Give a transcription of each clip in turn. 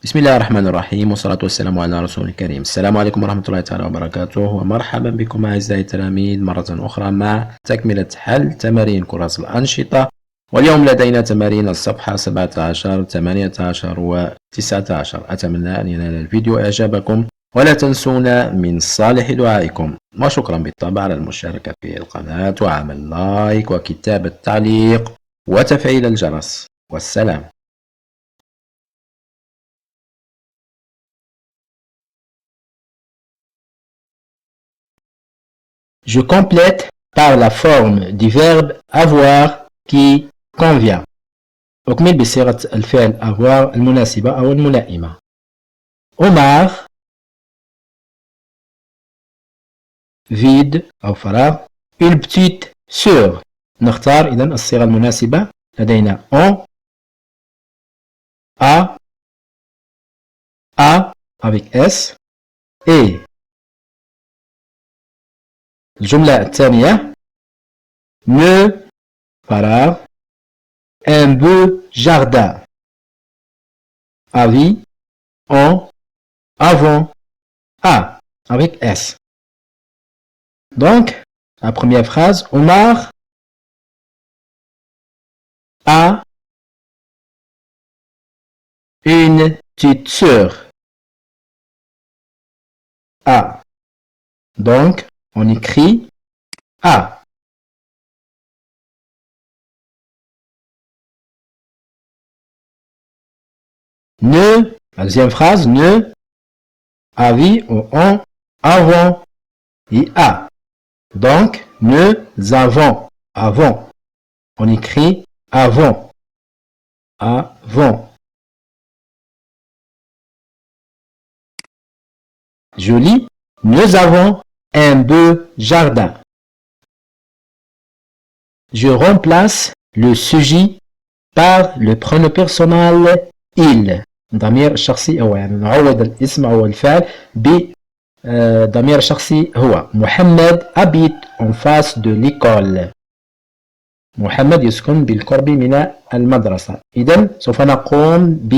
بسم الله الرحمن الرحيم والصلاة والسلام على رسول الكريم. السلام عليكم ورحمة الله تعالى وبركاته، ومرحبا بكم أعزائي التلاميذ مرة أخرى مع تكملة حل تمارين كراس الأنشطة. واليوم لدينا تمارين الصفحة 17 18 و 19. أتمنى أن ينال الفيديو إعجابكم، ولا تنسونا من صالح دعائكم، وشكرا بالطبع على المشاركة في القناة وعمل لايك وكتابة تعليق وتفعيل الجرس. والسلام. Je complète par la forme du verbe avoir qui convient. أكمل بصيغة الفعل avoir المناسبة أو الملائمة. Omar vide أو فراغ une petite sœur. نختار إذن الصيغة المناسبة. لدينا on a avec s et. الجملة الثانية me فراغ un beau jardin. Avis en avant a avec s. Donc la première phrase, Omar a une petite sœur. A. Donc on écrit A. Ne, la deuxième phrase, ne, avis ou en, avant et A. Donc, nous avons, avant. On écrit avant. Avant. Je lis, nous avons un beau jardin. Je remplace le sujet par le pronom personnel il. ضمير الشخصي هو، يعني نعوض الاسم أو الفعل بضمير الشخصي هو. محمد habite en face de l'école. محمد يسكن بالقرب من المدرسة. إذن سوف نقوم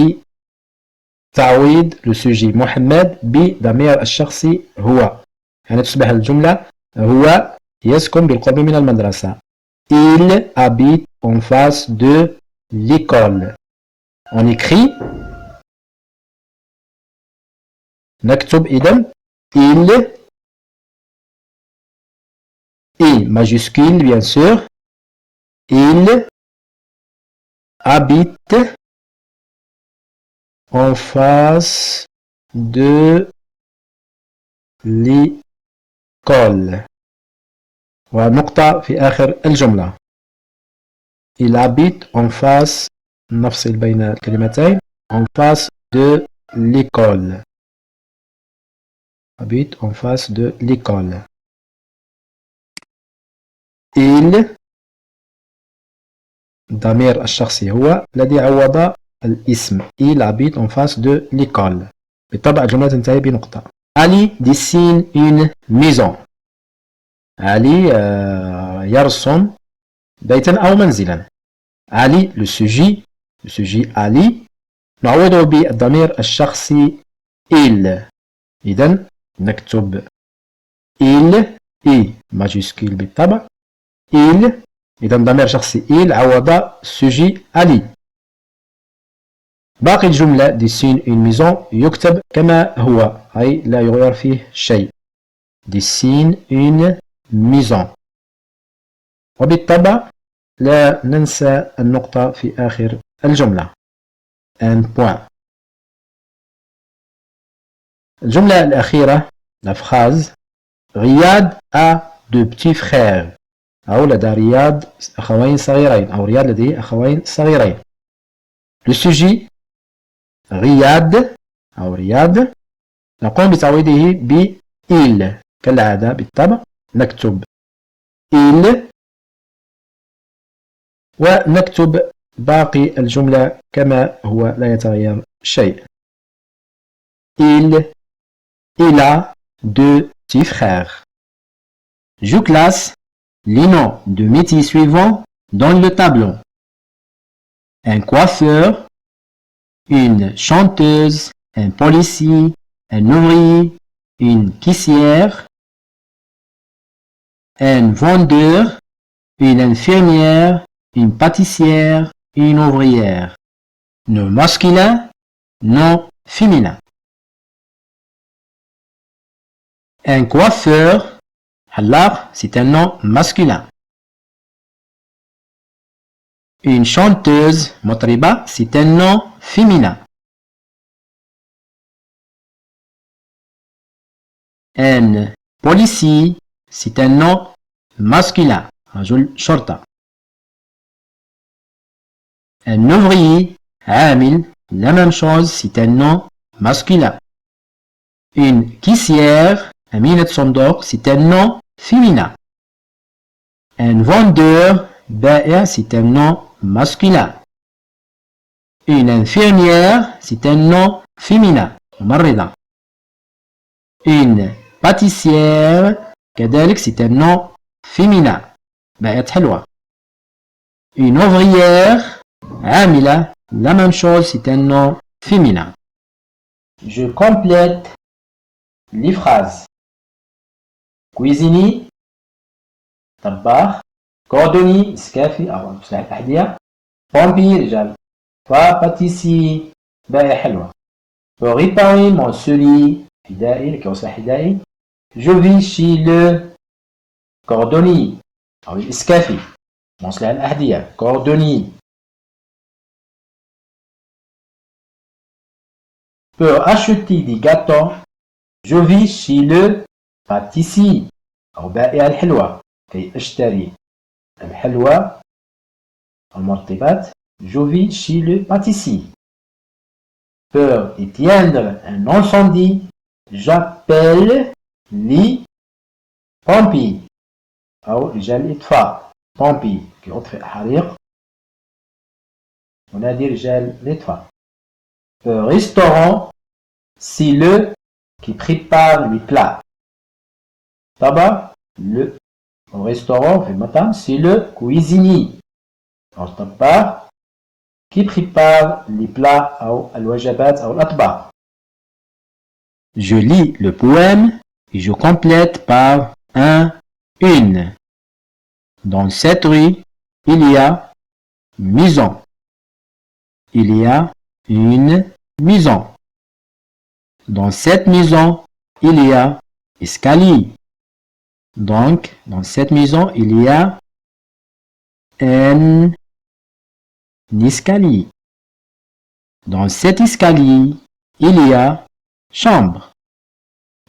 بتعويض لسوجي محمد بضمير الشخصي هو، يعني تصبح الجملة هو يسكن بالقرب من المدرسة. Il habite en face de l'école. On écrit نكتب إذن il et majuscule bien sûr. Il habite en face de l'école. ونقطة في آخر الجملة. Il habite en face، نفصل بين الكلمتين، en face de l'école. Habite en face de l'école. Il ضمير الشخصي هو الذي عوض الاسم. Il habite en face de l'école. بالطبع الجملة تنتهي بنقطة. Ali dessine une maison. علي يرسم بيتا أو منزلا. علي le sujet علي نعوضه بالضمير الشخصي il. إذن نكتب il et majuscule بالطبع. il إذن ضمير شخصي il عوض sujet علي. باقي الجملة dessine une maison يكتب كما هو، أي لا يغير فيه شيء. dessine une maison. وبالطبع لا ننسى النقطة في آخر الجملة. un point. الجملة الأخيرة la phrase رياض a deux petits frères. أو لدى رياض أخوين صغيرين، أو رياض لديه أخوين صغيرين. le sujet رياض أو رياض نقوم بتعويضه ب il كالعادة بالطبع. نكتب il ونكتب باقي الجملة كما هو لا يتغير شيء. Il a deux petits frères. Je classe les noms de métiers suivants dans le tableau. Un coiffeur, une chanteuse, un policier, un ouvrier, une caissière, un vendeur, une infirmière, une pâtissière, une ouvrière. Non masculin, non féminin. Un coiffeur, halaq, c'est un nom masculin. Une chanteuse, motriba, c'est un nom féminin. Un policier, c'est un nom masculin. رجل شرطة. Un ouvrier, عامل, la même chose, c'est un nom masculin. Une caissière, أمينة صندوق, c'est un nom féminin. Un vendeur, بائع, c'est un nom masculin. Une infirmière, c'est un nom féminin. ممرضة. Une pâtissière, كذلك, c'est un nom féminin. بائعة حلوة. Une ouvrière, عاملة, la même chose, c'est un nom féminin. Je complète les phrases. Cuisinier, طباخ. cordonnier, سكافي أو مصلح الأحذية. pompier, رجال. pâtissier, بائع حلوة. Pour réparer mon soulier, حذائي, لكي أصلح حذائي. Je vis chez le cordonnier أو الإسكافي. مصلح الأحذية, cordonnier. Pour acheter des gâteaux, je vis chez le pâtissier أو بائع الحلوى. كي أشتري الحلوى المرطبات, je vis chez le pâtissier. Pour éteindre un incendie, j'appelle les pompiers أو رجال الإطفاء. pompiers كي أطفئ حريق, ونادي رجال الإطفاء. Pour restaurant, c'est le qui prépare les plats. طبعا le au restaurant في المطعم, c'est le cuisinier. الطباخ qui prépare les plats أو الوجبات أو الأطباق. Je lis le poème et je complète par une. Dans cette rue, il y a une maison. Il y a une maison. Dans cette maison, il y a escalier. Donc, dans cette maison, il y a un escalier. Dans cet escalier, il y a chambre.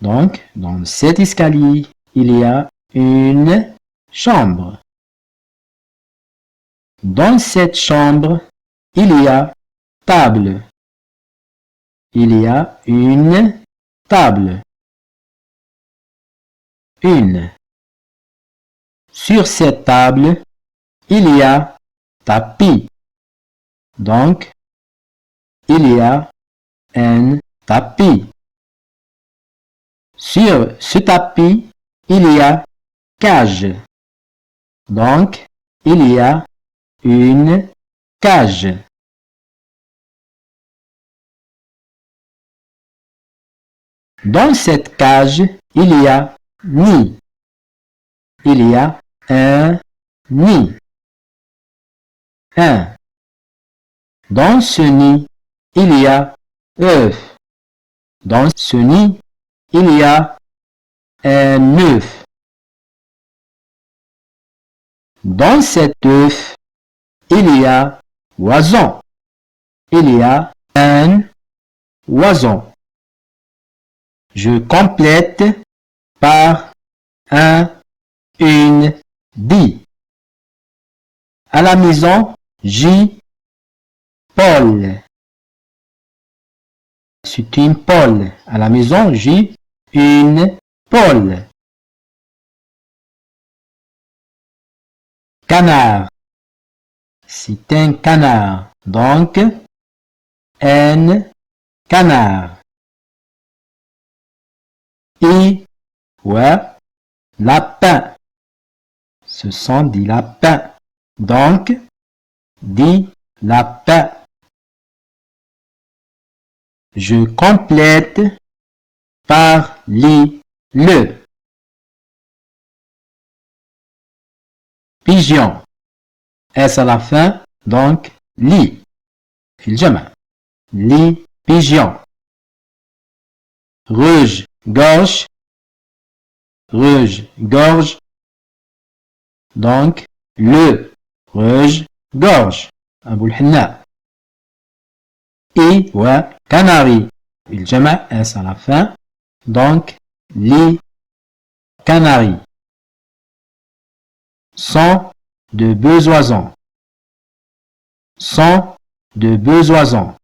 Donc, dans cet escalier, il y a une chambre. Dans cette chambre, il y a table. Il y a une table. Une. Sur cette table, il y a tapis. Donc, il y a un tapis. Sur ce tapis, il y a cage. Donc, il y a une cage. Dans cette cage, il y a nid. Il y a un nid. Un. Dans ce nid, il y a œuf. Dans ce nid, il y a un œuf. Dans cet œuf, il y a oiseau. Il y a un oiseau. Je complète par une, dit. À la maison, j'ai Paul. C'est une Paul. À la maison, j'ai une Paul. Canard. C'est un canard. Donc, un canard. Et, ouais, lapin. Ce sont des lapins. Donc, des lapins. Je complète par le. Pigeon. S à la fin, donc li. في الجمع. Les pigeons. Rouge, gorge. Rouge, gorge. Donc, le rouge, gorge. أبو الحناء. Et و canari. الجمع S à la fin. Donc, les canaris. Sont de besoisons. Sont de besoisons.